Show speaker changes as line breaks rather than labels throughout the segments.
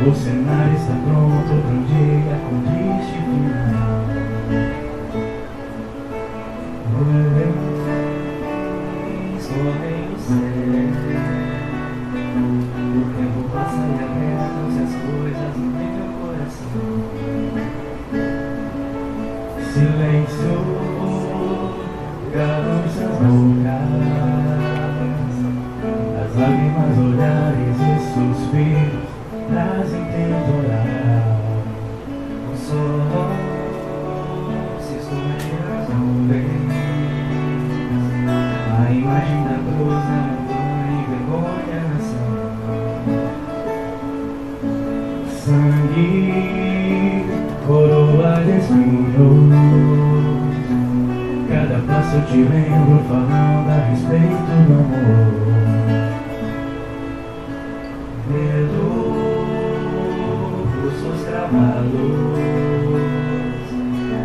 O cenário está pronto para um dia com triste final. Nuvens correm no céu, o tempo passa e apertam-se as coisas no meu coração. Silêncio, calam suas bocas, as lágrimas, olhares e suspiros trazem temporal. O sol se esconde nas nuvens, a imagem da cruz na montanha e vergonha na nação. Sangue, coroa de espinhos, cada passo eu te lembro falando a respeito do amor.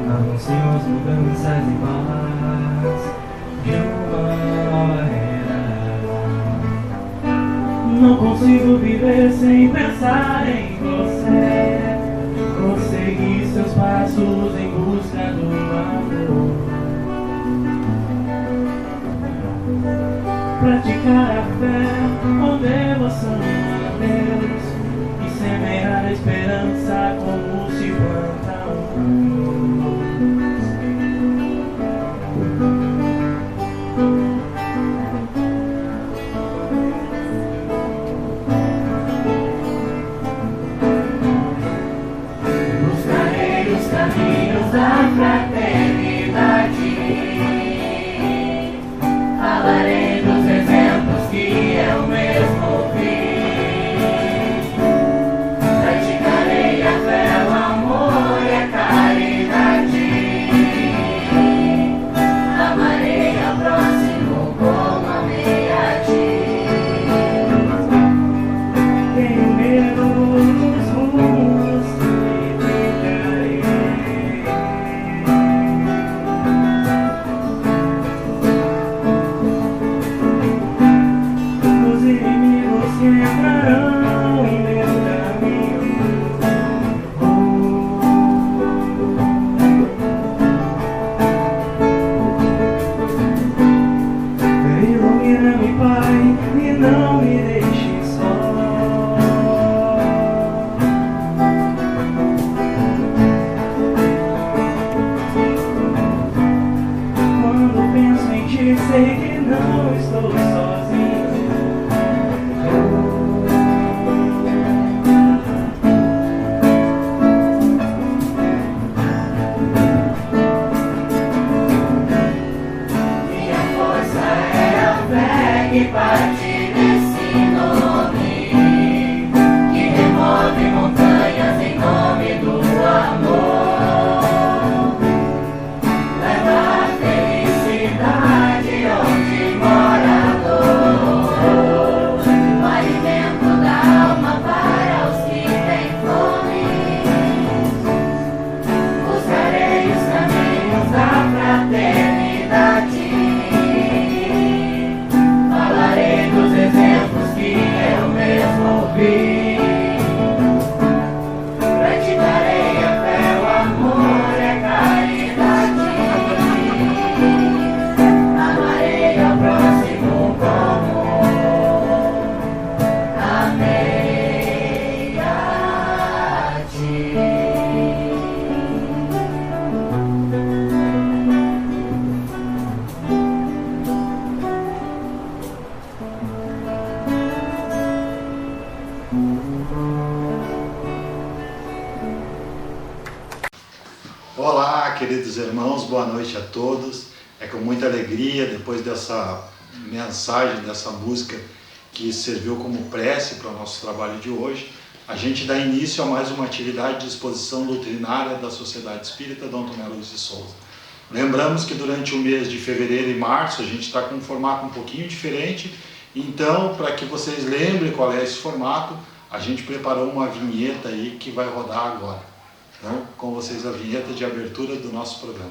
Anunciam as mudanças e paz de uma nova era. Não consigo viver sem pensar em você. Consegui seus passos em busca do amor. Praticar a fé com devoção a Deus e semear a esperança como se planta buscarei os caminhos da fraternidade, falarei dos exemplos que eu mesmo vi. Praticarei a fé, o amor e a caridade. Amarei ao próximo como amei a ti. Tenho medo dos rumos que trilharei. Os inimigos que entrarão em meu caminho. Ilumina-me, Pai, e não me deixe só. Quando penso em ti, sei que não estou sozinho. Minha força é a fé que parte desse nome, que remove montanhas em nome do amor. Leva a felicidade onde mora a dor, o alimento da alma para os que têm fome. Buscarei os caminhos da fraternidade, falarei dos exemplos que eu mesmo vi. Praticarei a fé, o amor e a caridade. Amarei ao próximo como amei a ti.
Olá, queridos irmãos, boa noite a todos. É com muita alegria, depois dessa mensagem, dessa música que serviu como prece para o nosso trabalho de hoje, a gente dá início a mais uma atividade de exposição doutrinária da Sociedade Espírita Dom Tomé Luiz de Souza. Lembramos que durante o mês de fevereiro e março a gente está com um formato um pouquinho diferente, então, para que vocês lembrem qual é esse formato, a gente preparou uma vinheta aí que vai rodar agora. Então, com vocês a vinheta de abertura do nosso programa.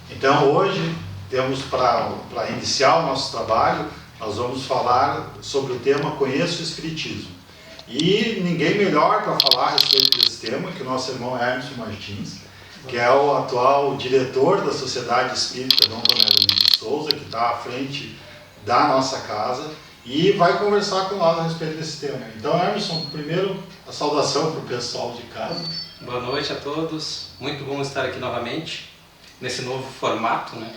Então hoje temos para iniciar o nosso trabalho, nós vamos falar sobre o tema Conheço o Espiritismo. E ninguém melhor para falar a respeito desse tema que o nosso irmão Hermes Martins, que é o atual diretor da Sociedade Espírita Dom Tomé Luiz de Souza, que está à frente da nossa casa e vai conversar com nós a respeito desse tema. Então, Emerson, primeiro a saudação para o pessoal de casa.
Boa noite a todos, muito bom estar aqui novamente, nesse novo formato, né,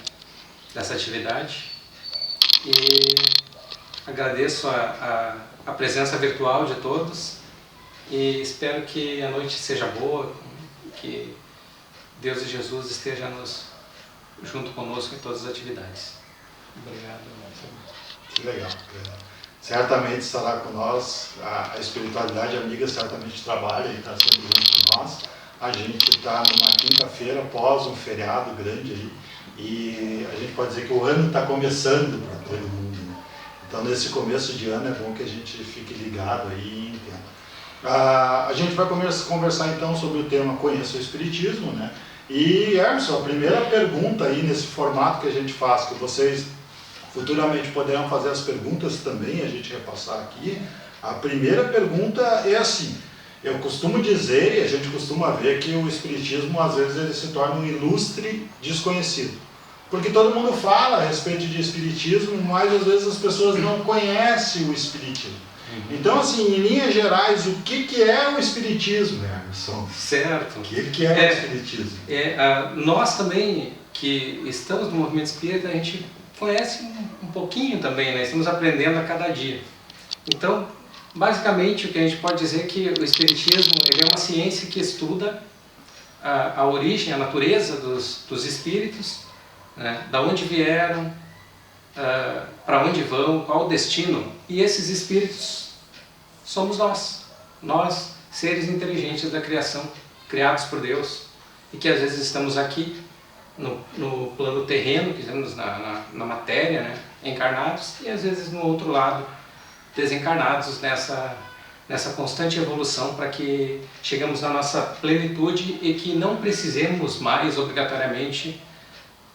dessa atividade. E agradeço a presença virtual de todos e espero que a noite seja boa, que Deus e Jesus estejam junto conosco em todas as atividades. Obrigado.
Que legal. Certamente estará com nós, a espiritualidade amiga certamente trabalha e está sempre junto com nós. A gente está numa quinta-feira após um feriado grande aí, e a gente pode dizer que o ano está começando para todo mundo, né? Então nesse começo de ano é bom que a gente fique ligado aí e entenda. A gente vai conversar então sobre o tema Conheço o Espiritismo, né? E Emerson, a primeira pergunta aí nesse formato que a gente faz, que vocês futuramente poderão fazer as perguntas também, a gente repassar aqui. A primeira pergunta é assim: eu costumo dizer, e a gente costuma ver, que o Espiritismo às vezes ele se torna um ilustre desconhecido. Porque todo mundo fala a respeito de Espiritismo, mas às vezes as pessoas não conhecem o Espiritismo. Então, assim, em linhas gerais, o que é o Espiritismo, Emerson?
Certo.
O que é o Espiritismo?
Nós também, que estamos no movimento espírita, a gente conhece um pouquinho também, né? Estamos aprendendo a cada dia. Então, basicamente, o que a gente pode dizer é que o Espiritismo ele é uma ciência que estuda a origem, a natureza dos espíritos, né? Da onde vieram, para onde vão, qual o destino. E esses espíritos somos nós, seres inteligentes da criação, criados por Deus, e que às vezes estamos aqui no plano terreno, que estamos na matéria, né? Encarnados, e às vezes no outro lado, desencarnados nessa constante evolução para que chegamos na nossa plenitude e que não precisemos mais obrigatoriamente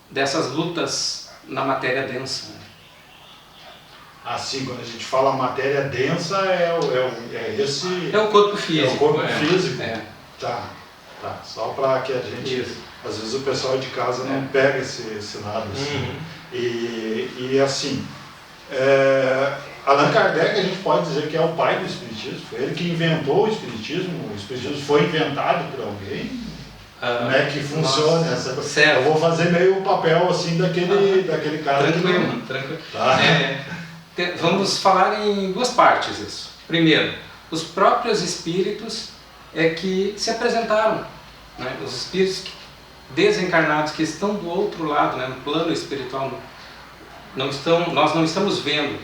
dessas lutas na matéria densa.
Assim, quando a gente fala matéria densa, é
o corpo físico.
É o corpo físico?
É.
Tá. Só para que a gente...
Isso.
Às vezes o pessoal de casa não pega esse lado assim. E assim, Allan Kardec a gente pode dizer que é o pai do Espiritismo. Foi ele que inventou o Espiritismo foi inventado por alguém. Como é que funciona essa coisa?
Certo.
Eu vou fazer meio o papel assim daquele cara.
Tranquilo.
Tá.
Vamos falar em duas partes isso. Primeiro, os próprios espíritos que se apresentaram, né? Os espíritos desencarnados que estão do outro lado, né? No plano espiritual, nós não estamos vendo,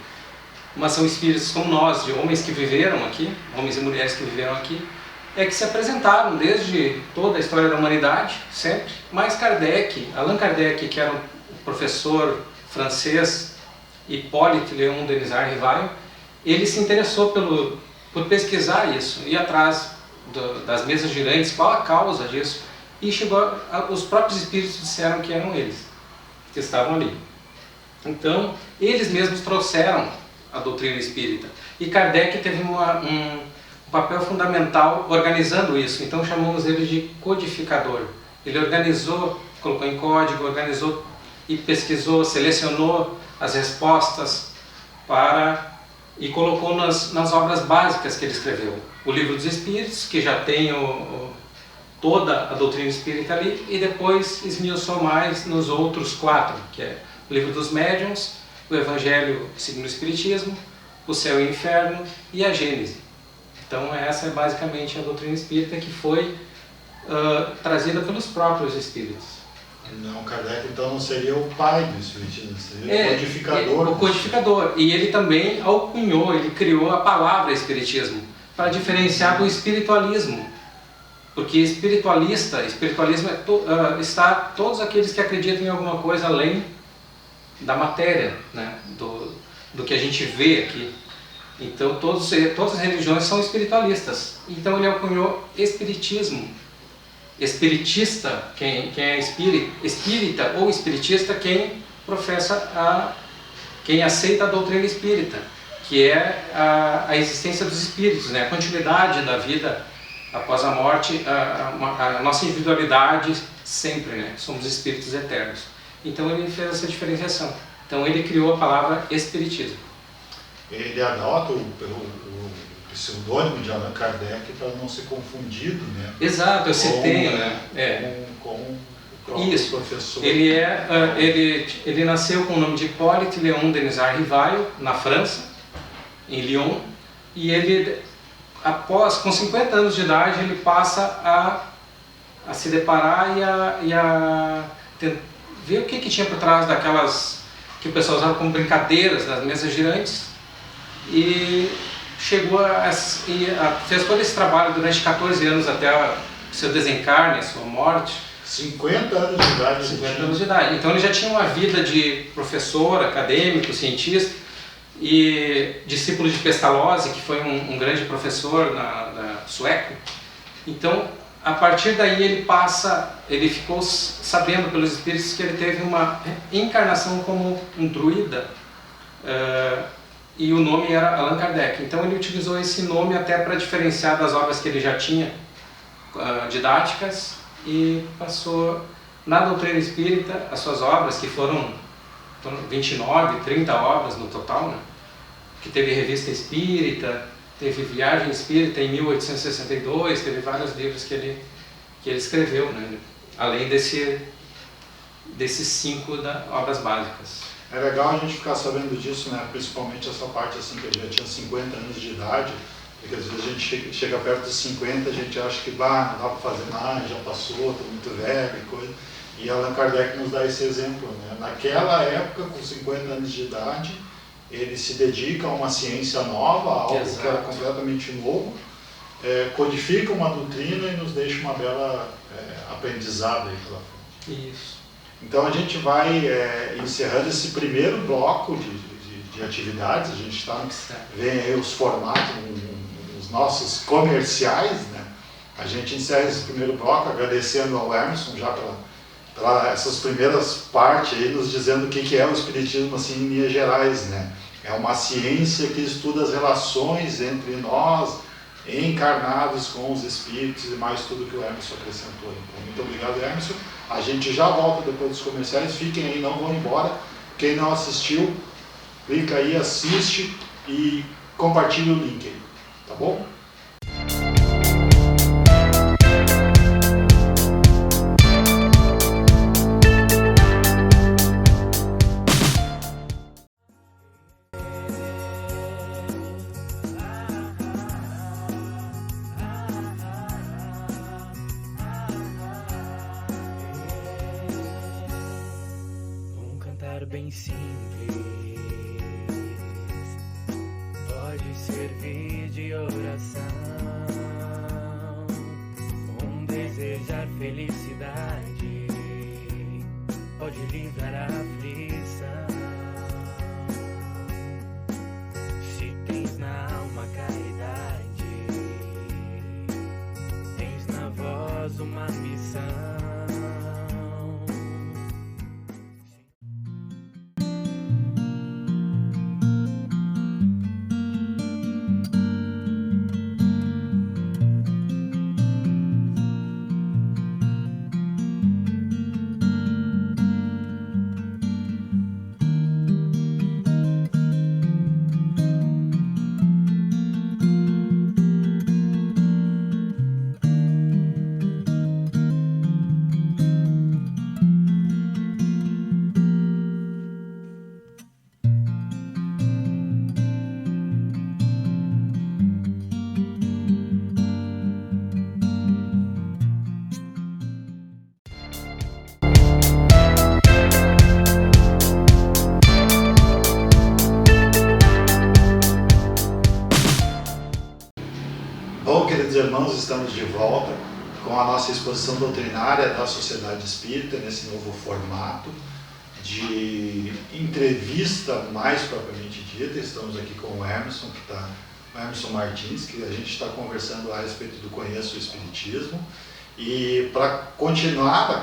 mas são espíritos como nós, de homens que viveram aqui, homens e mulheres que viveram aqui, que se apresentaram desde toda a história da humanidade, sempre. Mas Allan Kardec, que era um professor francês, Hippolyte Léon Denisard Rivail, ele se interessou por pesquisar isso, ir atrás das mesas girantes, qual a causa disso, e os próprios espíritos disseram que eram eles, que estavam ali. Então, eles mesmos trouxeram a doutrina espírita, e Kardec teve um papel fundamental organizando isso, então chamamos ele de codificador. Ele organizou, colocou em código, organizou e pesquisou, selecionou as respostas e colocou nas obras básicas que ele escreveu. O Livro dos Espíritos, que já tem toda a doutrina espírita ali, e depois esmiuçou mais nos outros 4, que é o Livro dos Médiuns, o Evangelho segundo o Espiritismo, o Céu e o Inferno e a Gênese. Então essa é basicamente a doutrina espírita que foi trazida pelos próprios espíritos.
Não, Kardec então não seria o pai do espiritismo, seria o codificador.
O codificador. E ele também alcunhou, ele criou a palavra espiritismo para diferenciar do espiritualismo. Porque espiritualismo está todos aqueles que acreditam em alguma coisa além da matéria, né? do que a gente vê aqui. Então todas as religiões são espiritualistas. Então ele alcunhou espiritismo. Espiritista, quem é espírita ou espiritista, quem professa quem aceita a doutrina espírita, que é a existência dos espíritos, né? A continuidade da vida após a morte, a nossa individualidade sempre, né? Somos espíritos eternos. Então ele fez essa diferenciação. Então ele criou a palavra espiritismo.
Ele adota o pseudônimo de Allan Kardec para não ser confundido, né?
Exato, eu citei, né?
Com o próprio professor.
Ele nasceu com o nome de Hippolyte Léon Denisard Rivail, na França, em Lyon, e ele, com 50 anos de idade, ele passa a se deparar e a ver o que tinha por trás daquelas que o pessoal usava como brincadeiras nas mesas girantes, e chegou fez todo esse trabalho durante 14 anos até o seu desencarne, a sua morte.
50 anos de idade.
50 anos de idade. Então ele já tinha uma vida de professor, acadêmico, cientista e discípulo de Pestalozzi, que foi um grande professor sueco. Então, a partir daí ele ficou sabendo pelos espíritos que ele teve uma encarnação como um druida, e o nome era Allan Kardec. Então ele utilizou esse nome até para diferenciar das obras que ele já tinha, didáticas, e passou na doutrina espírita as suas obras, que foram 29, 30 obras no total, né? Que teve Revista Espírita, teve Viagem Espírita em 1862, teve vários livros que ele escreveu, né? Além desses 5 obras básicas.
É legal a gente ficar sabendo disso, né? Principalmente essa parte assim, que ele já tinha 50 anos de idade, porque às vezes a gente chega perto dos 50, a gente acha que não dá para fazer mais, já passou, estou muito velho e coisa. E Allan Kardec nos dá esse exemplo, né? Naquela época, com 50 anos de idade, ele se dedica a uma ciência nova, algo
Exato.
que era completamente novo, codifica uma doutrina e nos deixa uma bela aprendizado aí pela frente.
Isso.
Então a gente vai encerrando esse primeiro bloco de atividades. A gente vê aí os formatos, os nossos comerciais, né? A gente encerra esse primeiro bloco agradecendo ao Emerson já pela essas primeiras partes aí, nos dizendo o que é o Espiritismo assim, em linhas gerais, né? É uma ciência que estuda as relações entre nós, encarnados, com os espíritos e mais tudo que o Emerson acrescentou. Então, muito obrigado, Emerson. A gente já volta depois dos comerciais. Fiquem aí, não vão embora. Quem não assistiu, clica aí, assiste e compartilha o link aí, tá bom?
Bem simples, pode servir de oração, desejar felicidade, pode livrar a aflição. Se tens na alma caridade, tens na voz uma missão.
irmãos, estamos de volta com a nossa exposição doutrinária da Sociedade Espírita, nesse novo formato de entrevista mais propriamente dita. Estamos aqui com o Emerson, o Emerson Martins, que a gente está conversando a respeito do Conheço o Espiritismo. E para continuidade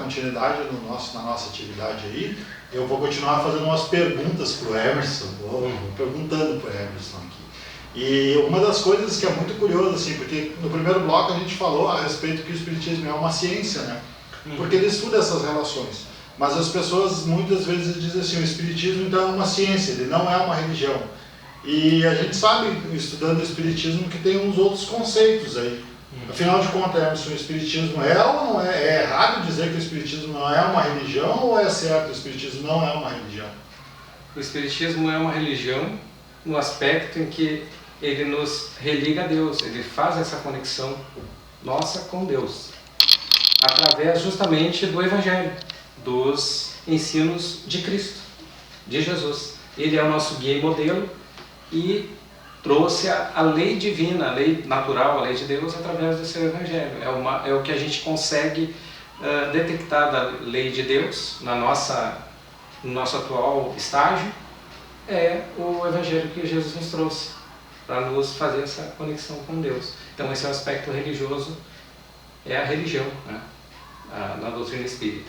na nossa atividade aí, eu vou continuar fazendo umas perguntas para o Emerson, vou perguntando para o Emerson aqui. E uma das coisas que é muito curioso, assim, porque no primeiro bloco a gente falou a respeito que o Espiritismo é uma ciência, né? Porque ele estuda essas relações. Mas as pessoas muitas vezes dizem assim, o Espiritismo então é uma ciência, ele não é uma religião. E a gente sabe, estudando o Espiritismo, que tem uns outros conceitos aí. Afinal de contas, Emerson, o Espiritismo é ou não é? É errado dizer que o Espiritismo não é uma religião ou é certo, o Espiritismo não é uma religião?
O Espiritismo é uma religião no aspecto em que ele nos religa a Deus, ele faz essa conexão nossa com Deus, através justamente do Evangelho, dos ensinos de Cristo, de Jesus. Ele é o nosso guia e modelo e trouxe a lei divina, a lei natural, a lei de Deus, através do seu Evangelho. É o que a gente consegue detectar da lei de Deus no nosso atual estágio, é o Evangelho que Jesus nos trouxe, para nos fazer essa conexão com Deus. Então esse é o aspecto religioso, é a religião, né? Na doutrina espírita.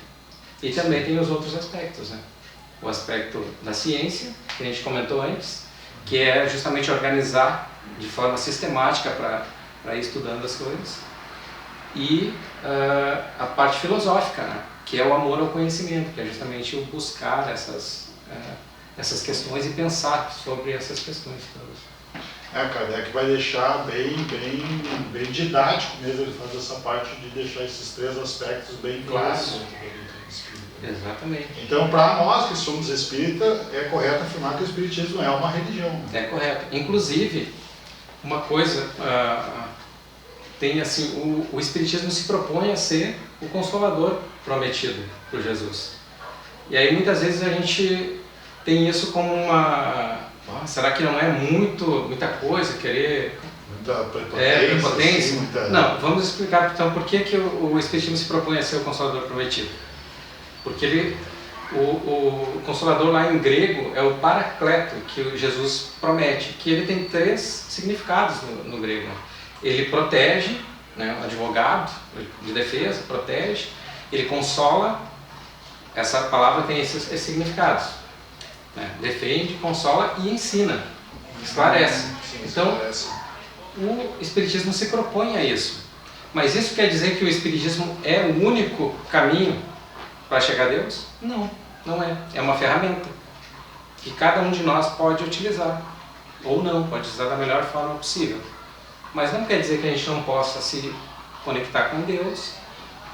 E também tem os outros aspectos, né? O aspecto da ciência, que a gente comentou antes, que é justamente organizar de forma sistemática para ir estudando as coisas. E a parte filosófica, né? Que é o amor ao conhecimento, que é justamente o buscar essas questões e pensar sobre essas questões todas.
Kardec vai deixar bem didático mesmo, ele faz essa parte de deixar esses três aspectos bem claros.
Exatamente.
Então, para nós que somos espírita, é correto afirmar que o Espiritismo é uma religião.
É correto. Inclusive, uma coisa, tem assim, o Espiritismo se propõe a ser o Consolador prometido por Jesus. E aí muitas vezes a gente tem isso como será que não é muita coisa querer...
Muita prepotência.
Prepotência?
Muita...
Não, vamos explicar então por que o Espiritismo se propõe a ser o Consolador prometido. Porque o Consolador lá em grego é o Paracleto, que Jesus promete, que ele tem 3 significados no grego. Ele protege, né, o advogado de defesa, protege, ele consola, essa palavra tem esses significados. Né? Defende, consola e ensina, esclarece.
Sim,
então,
esclarece.
O Espiritismo se propõe a isso. Mas isso quer dizer que o Espiritismo é o único caminho para chegar a Deus? Não, não é. É uma ferramenta que cada um de nós pode utilizar. Ou não, pode usar da melhor forma possível. Mas não quer dizer que a gente não possa se conectar com Deus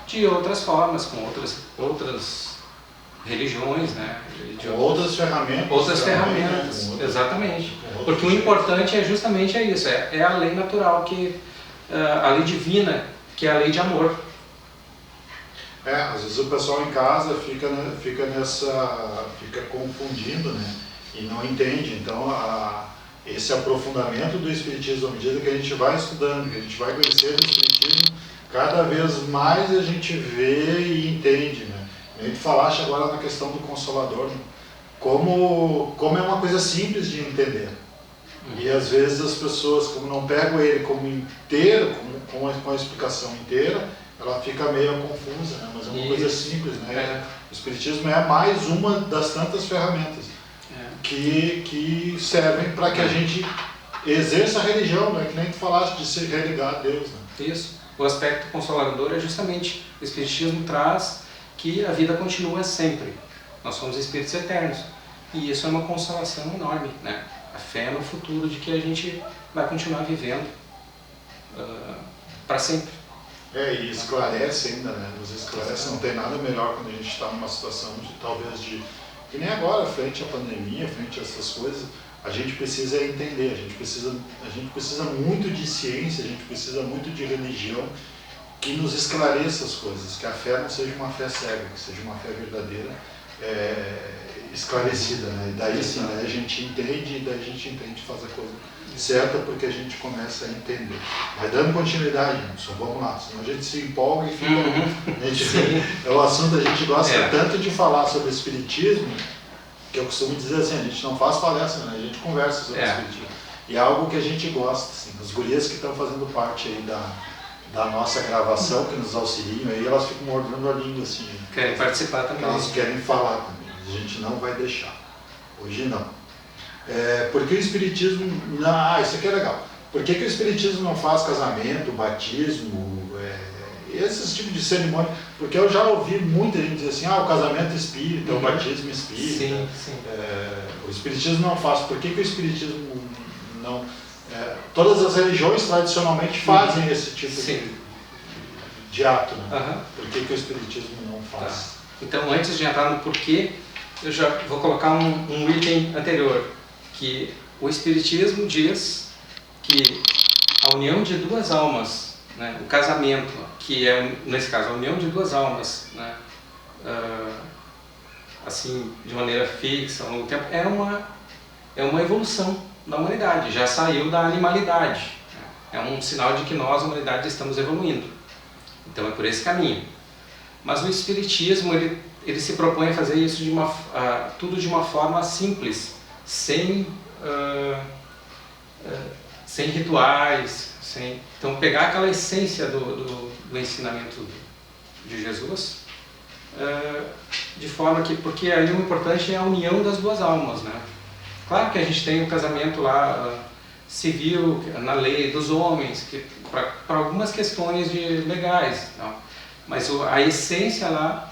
de outras formas, com outras religiões, né?
Outras ferramentas.
Outras ferramentas, né? Exatamente. Porque o importante é justamente isso, é a lei natural, a lei divina, que é a lei de amor.
Às vezes o pessoal em casa fica confundindo, né? E não entende. Então, esse aprofundamento do Espiritismo, à medida que a gente vai estudando, que a gente vai conhecendo o Espiritismo, cada vez mais a gente vê e entende, né? A gente falaste agora na questão do Consolador, né? Como é uma coisa simples de entender. E às vezes as pessoas, como não pegam ele como inteiro, com a explicação inteira, ela fica meio confusa, né? Mas é uma coisa simples, né? O Espiritismo é mais uma das tantas ferramentas que servem para que a gente exerça a religião, né? Que nem tu falaste de se religar a Deus, né?
Isso. O aspecto consolador é justamente o Espiritismo traz que a vida continua sempre. Nós somos espíritos eternos. E isso é uma consolação enorme, né? A fé no futuro de que a gente vai continuar vivendo para sempre.
E esclarece ainda, né? Nos esclarece, não tem nada melhor quando a gente está numa situação que nem agora, frente à pandemia, frente a essas coisas, a gente precisa entender, a gente precisa muito de ciência, a gente precisa muito de religião que nos esclareça as coisas, que a fé não seja uma fé cega, que seja uma fé verdadeira, esclarecida, né? E daí sim, né, a gente entende e daí a gente entende e faz a coisa certa porque a gente começa a entender. Mas dando continuidade, Nilson, vamos lá, senão a gente se empolga e fica... é o assunto, a gente gosta tanto de falar sobre o espiritismo, que eu costumo dizer assim, a gente não faz palestra, né? A gente conversa sobre o espiritismo. E é algo que a gente gosta, assim, as gurias que estão fazendo parte aí da nossa gravação, que nos auxiliam aí, elas ficam mordendo a língua assim.
Querem participar também.
Elas querem falar também, a gente não vai deixar. Hoje não. Porque o espiritismo, isso aqui é legal. Por que o espiritismo não faz casamento, batismo, esses tipos de cerimônia? Porque eu já ouvi muita gente dizer assim, o casamento espírita, o batismo espírita.
Sim.
O espiritismo não faz. Por que o espiritismo não... todas as religiões tradicionalmente fazem esse tipo de ato, né? Por que o espiritismo não faz?
Tá. Então, antes de entrar no porquê, eu já vou colocar um item anterior, que o espiritismo diz que a união de duas almas, né, o casamento, que é, nesse caso, a união de duas almas, né, assim, de maneira fixa, ao longo do tempo, é uma evolução da humanidade, já saiu da animalidade. É um sinal de que nós, a humanidade, estamos evoluindo. Então é por esse caminho. Mas o espiritismo, ele se propõe a fazer isso tudo de uma forma simples, sem rituais, então pegar aquela essência do ensinamento de Jesus, de forma que, porque aí o importante é a união das duas almas, né? Claro que a gente tem o casamento lá civil, na lei dos homens, que para algumas questões legais, não? Mas a essência lá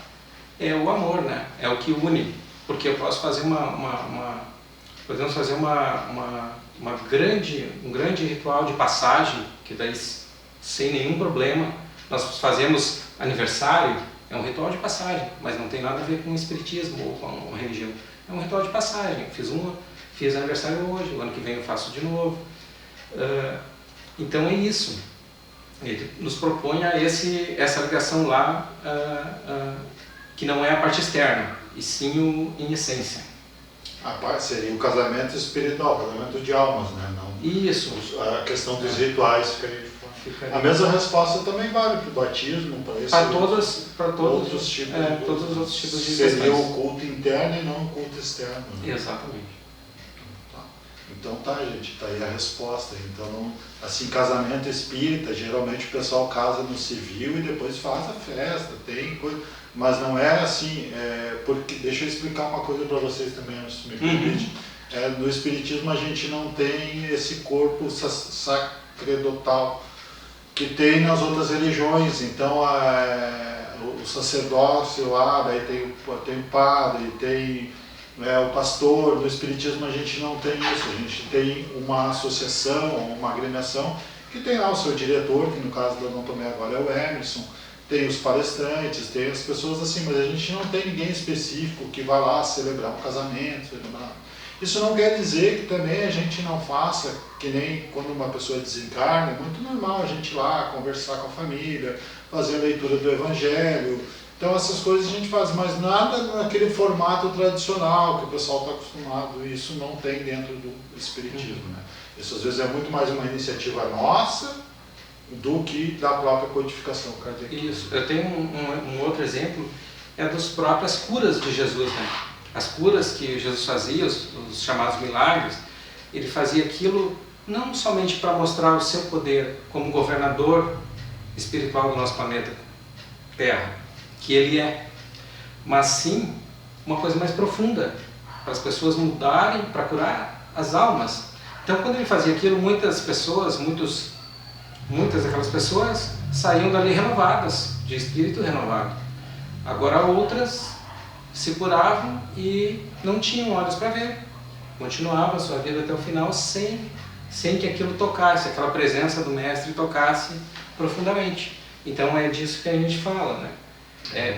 é o amor, né? É o que une, porque eu posso fazer podemos fazer um grande ritual de passagem, que daí sem nenhum problema, nós fazemos aniversário, é um ritual de passagem, mas não tem nada a ver com o espiritismo ou com a religião, é um ritual de passagem. Fiz aniversário hoje, o ano que vem eu faço de novo. Então é isso. Ele nos propõe essa ligação lá, que não é a parte externa, e sim em essência.
A parte seria o casamento espiritual, o casamento de almas, né? Não,
isso.
A questão dos rituais ficaria. A mesma resposta também vale para o batismo, para todos os outros tipos de
questões.
Seria o culto interno e não o culto externo. Né?
Exatamente.
Então gente, tá aí a resposta. Então, assim, casamento espírita, geralmente o pessoal casa no civil e depois faz a festa, tem coisa, mas não é assim, porque, deixa eu explicar uma coisa para vocês também, se me permite. No espiritismo a gente não tem esse corpo sacerdotal que tem nas outras religiões. Então, o sacerdócio lá, daí tem o padre, tem... o pastor. No espiritismo a gente não tem isso, a gente tem uma associação, uma agremiação que tem lá o seu diretor, que no caso da Dom Tomé agora é o Emerson, tem os palestrantes, tem as pessoas assim, mas a gente não tem ninguém específico que vá lá celebrar um casamento, Isso não quer dizer que também a gente não faça, que nem quando uma pessoa desencarna, é muito normal a gente ir lá conversar com a família, fazer a leitura do Evangelho. Então essas coisas a gente faz, mas nada naquele formato tradicional que o pessoal está acostumado, e isso não tem dentro do espiritismo. Né? Isso às vezes é muito mais uma iniciativa nossa do que da própria codificação kardeciana.
Isso, eu tenho um outro exemplo, é das próprias curas de Jesus. Né? As curas que Jesus fazia, os chamados milagres, ele fazia aquilo não somente para mostrar o seu poder como governador espiritual do nosso planeta Terra, que ele é, mas sim uma coisa mais profunda, para as pessoas mudarem, para curar as almas. Então, quando ele fazia aquilo, muitas daquelas pessoas saíam dali renovadas, de espírito renovado. Agora outras se curavam e não tinham olhos para ver, continuavam a sua vida até o final sem que aquilo tocasse, aquela presença do mestre tocasse profundamente. Então é disso que a gente fala, né?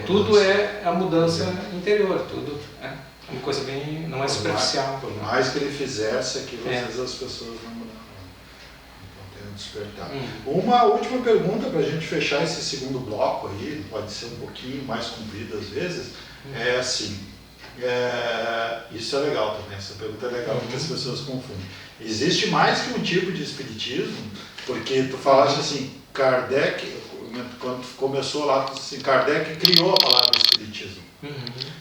Tudo é a mudança interior, tudo é uma coisa bem, não é superficial.
Por mais que ele fizesse aquilo, às vezes as pessoas não mudavam. Então tem um despertar. Uma última pergunta para a gente fechar esse segundo bloco aí, pode ser um pouquinho mais comprido às vezes, é assim, Isso é legal também, essa pergunta é legal porque as pessoas confundem. Existe mais que um tipo de espiritismo, porque tu falaste assim, Kardec, quando começou lá, assim, Kardec criou a palavra espiritismo.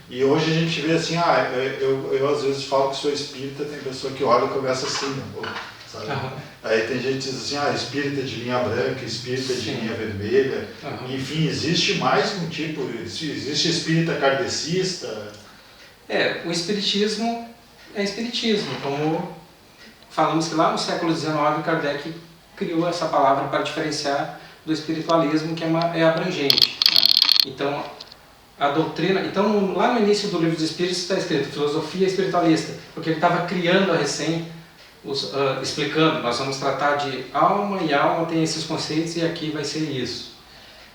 E hoje a gente vê assim, eu às vezes falo que sou espírita, tem pessoa que olha e começa assim, sabe? Aí tem gente que diz assim, espírita de linha branca, espírita de linha vermelha, enfim, existe mais um tipo, existe espírita kardecista.
O espiritismo é espiritismo, como falamos que lá no século XIX Kardec criou essa palavra para diferenciar do espiritualismo, que é abrangente, né? Então, a doutrina, então lá no início do Livro dos Espíritos está escrito filosofia espiritualista, porque ele estava criando a recém, explicando, nós vamos tratar de alma, e alma tem esses conceitos e aqui vai ser isso.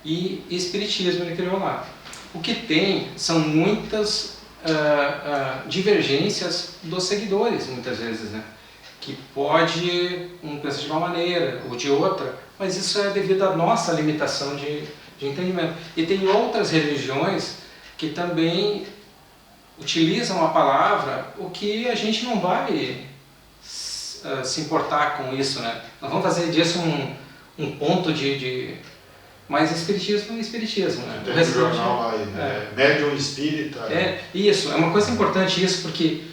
E espiritismo ele criou lá. O que tem são muitas divergências dos seguidores, muitas vezes, né? Que pode um pensar de uma maneira ou de outra, mas isso é devido à nossa limitação de entendimento. E tem outras religiões que também utilizam a palavra, o que a gente não vai se importar com isso, né? Nós vamos fazer disso um ponto mas espiritismo é espiritismo, né?
Tem um jornal aí, né? Médium espírita.
Isso, é uma coisa importante isso, porque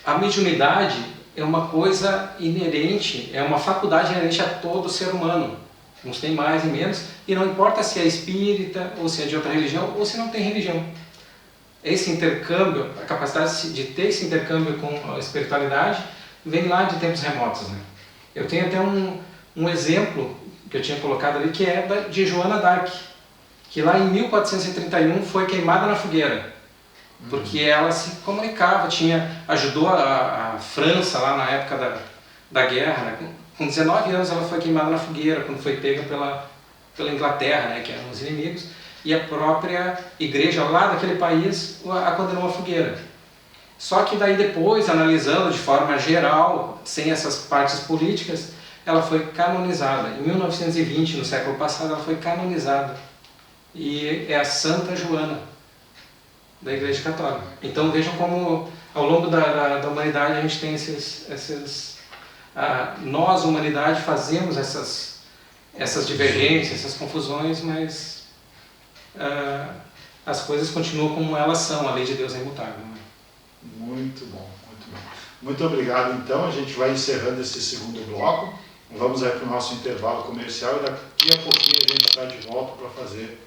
a mediunidade é uma coisa inerente, é uma faculdade inerente a todo ser humano. Uns tem mais e menos, e não importa se é espírita, ou se é de outra religião, ou se não tem religião. Esse intercâmbio, a capacidade de ter esse intercâmbio com a espiritualidade, vem lá de tempos remotos, né? Eu tenho até um exemplo que eu tinha colocado ali, que é de Joana d'Arc, que lá em 1431 foi queimada na fogueira, porque ela se comunicava, ajudou a França lá na época da guerra, né? Com 19 anos ela foi queimada na fogueira, quando foi pega pela Inglaterra, né, que eram os inimigos, e a própria igreja lá daquele país a condenou à fogueira. Só que daí depois, analisando de forma geral, sem essas partes políticas, ela foi canonizada. Em 1920, no século passado, ela foi canonizada. E é a Santa Joana, da Igreja Católica. Então vejam como, ao longo da humanidade, a gente tem nós, humanidade, fazemos essas divergências, essas confusões, mas as coisas continuam como elas são, a lei de Deus é imutável. Né?
Muito bom, muito bom. Muito obrigado, então. A gente vai encerrando esse segundo bloco. Vamos aí para o nosso intervalo comercial e daqui a pouquinho a gente está de volta para fazer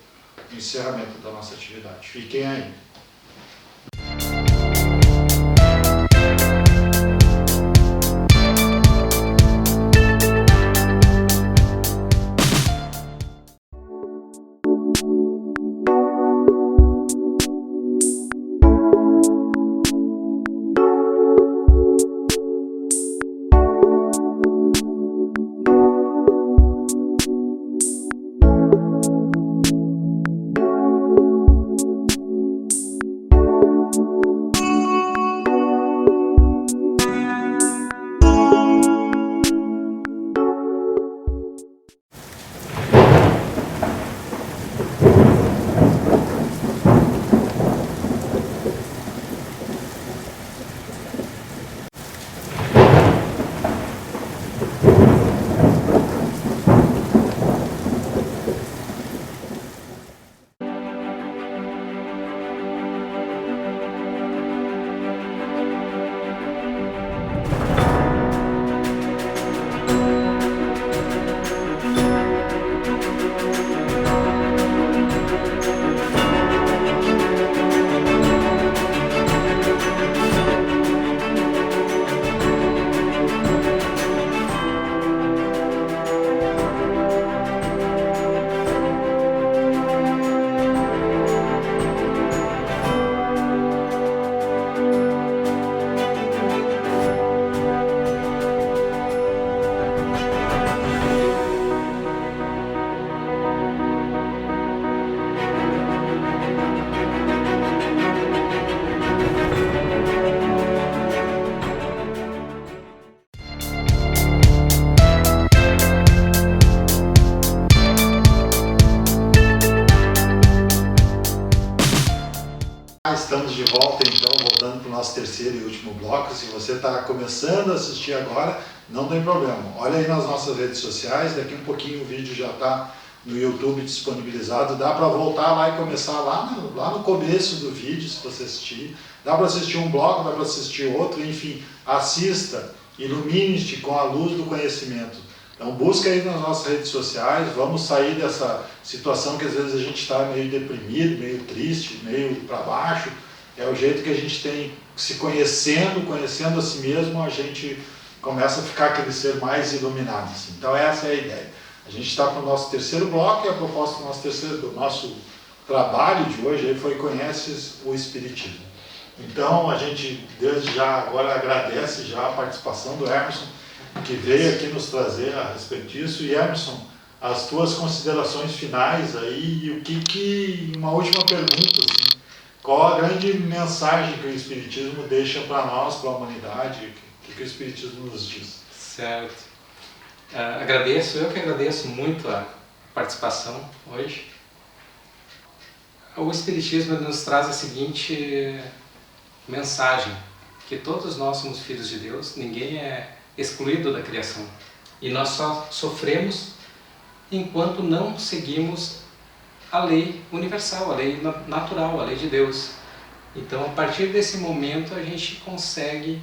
o encerramento da nossa atividade. Fiquem aí. Estamos de volta então, voltando para o nosso terceiro e último bloco. Se você está começando a assistir agora, não tem problema. Olha aí nas nossas redes sociais, daqui um pouquinho o vídeo já está no YouTube disponibilizado. Dá para voltar lá e começar lá no começo do vídeo, se você assistir. Dá para assistir um bloco, dá para assistir outro, enfim, assista, ilumine-te com a luz do conhecimento. Então busca aí nas nossas redes sociais, vamos sair dessa situação que às vezes a gente está meio deprimido, meio triste, meio para baixo. É o jeito que a gente tem, se conhecendo a si mesmo, a gente começa a ficar aquele ser mais iluminado. Assim. Então essa é a ideia. A gente está para o nosso terceiro bloco e a proposta do nosso trabalho de hoje aí foi Conheces o Espiritismo. Então a gente desde já agora agradece já a participação do Emerson, que veio aqui nos trazer a respeito disso. E Emerson, as tuas considerações finais aí, e o que uma última pergunta, assim, qual a grande mensagem que o Espiritismo deixa para nós, para a humanidade, o que o Espiritismo nos diz?
Certo. Eu que agradeço muito a participação hoje. O Espiritismo nos traz a seguinte mensagem, que todos nós somos filhos de Deus, ninguém é excluído da criação. E nós só sofremos enquanto não seguimos a lei universal, a lei natural, a lei de Deus. Então, a partir desse momento, a gente consegue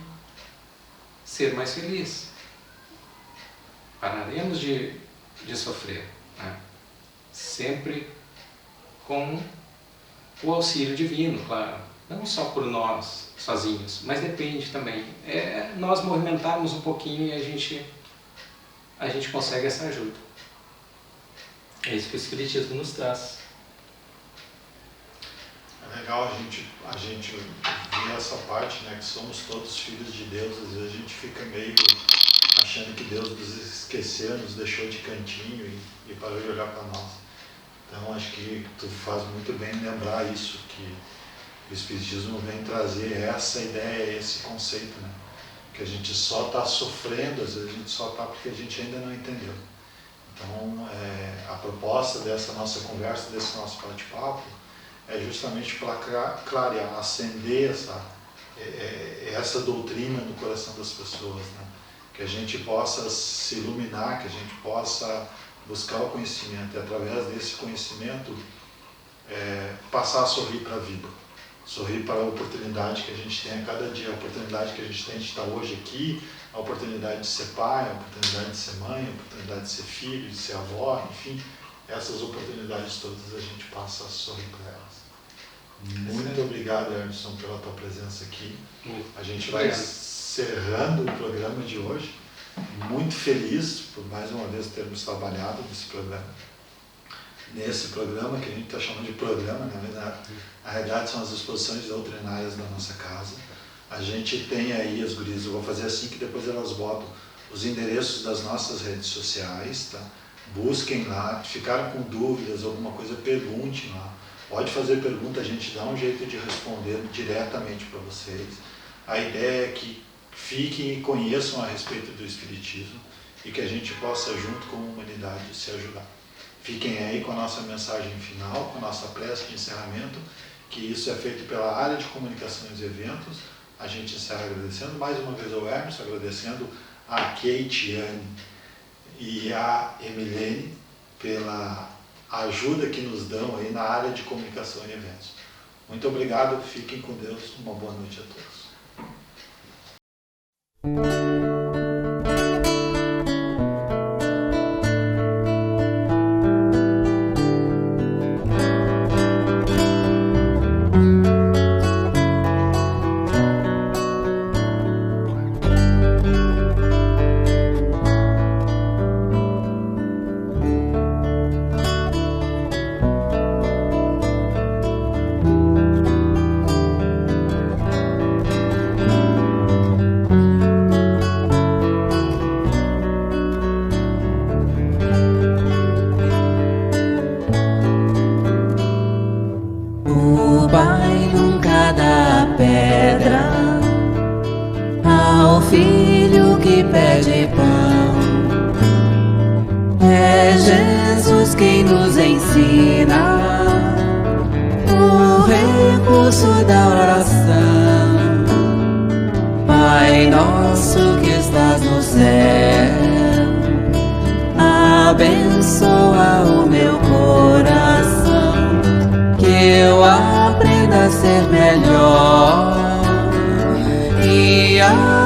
ser mais feliz. Pararemos de sofrer, né? Sempre com o auxílio divino, claro. Não só por nós, sozinhos, mas depende também. É nós movimentarmos um pouquinho e a gente consegue essa ajuda. É isso que o Espiritismo nos traz.
É legal a gente ver essa parte, né, que somos todos filhos de Deus. Às vezes a gente fica meio achando que Deus nos esqueceu, nos deixou de cantinho e parou de olhar para nós. Então acho que tu faz muito bem lembrar isso, que o Espiritismo vem trazer essa ideia, esse conceito, né? Que a gente só está sofrendo, às vezes a gente só está porque a gente ainda não entendeu. Então, a proposta dessa nossa conversa, desse nosso bate-papo, é justamente para clarear, acender essa doutrina no coração das pessoas, né? Que a gente possa se iluminar, que a gente possa buscar o conhecimento e, através desse conhecimento, passar a sorrir para a vida. Sorrir para a oportunidade que a gente tem a cada dia, a oportunidade que a gente tem de estar hoje aqui, a oportunidade de ser pai, a oportunidade de ser mãe, a oportunidade de ser filho, de ser avó, enfim, essas oportunidades todas a gente passa a sorrir para elas. Muito obrigado, Emerson, pela tua presença aqui. A gente vai encerrando o programa de hoje, muito feliz por mais uma vez termos trabalhado nesse programa que a gente está chamando de programa, na realidade são as exposições doutrinárias da nossa casa. A gente tem aí as gurias, eu vou fazer assim que depois elas botam os endereços das nossas redes sociais, tá? Busquem lá, ficaram com dúvidas, alguma coisa, perguntem lá. Pode fazer pergunta, a gente dá um jeito de responder diretamente para vocês. A ideia é que fiquem e conheçam a respeito do Espiritismo e que a gente possa, junto com a humanidade, se ajudar. Fiquem aí com a nossa mensagem final, com a nossa prece de encerramento, que isso é feito pela área de comunicações e eventos. A gente encerra agradecendo mais uma vez ao Emerson, agradecendo a Keitiane e a Emilene pela ajuda que nos dão aí na área de comunicação e eventos. Muito obrigado, fiquem com Deus, uma boa noite a todos.
Filho que pede pão, é Jesus quem nos ensina o
pulso da oração. Pai nosso que estás no céu, abençoa o meu coração, que eu aprenda a ser melhor e a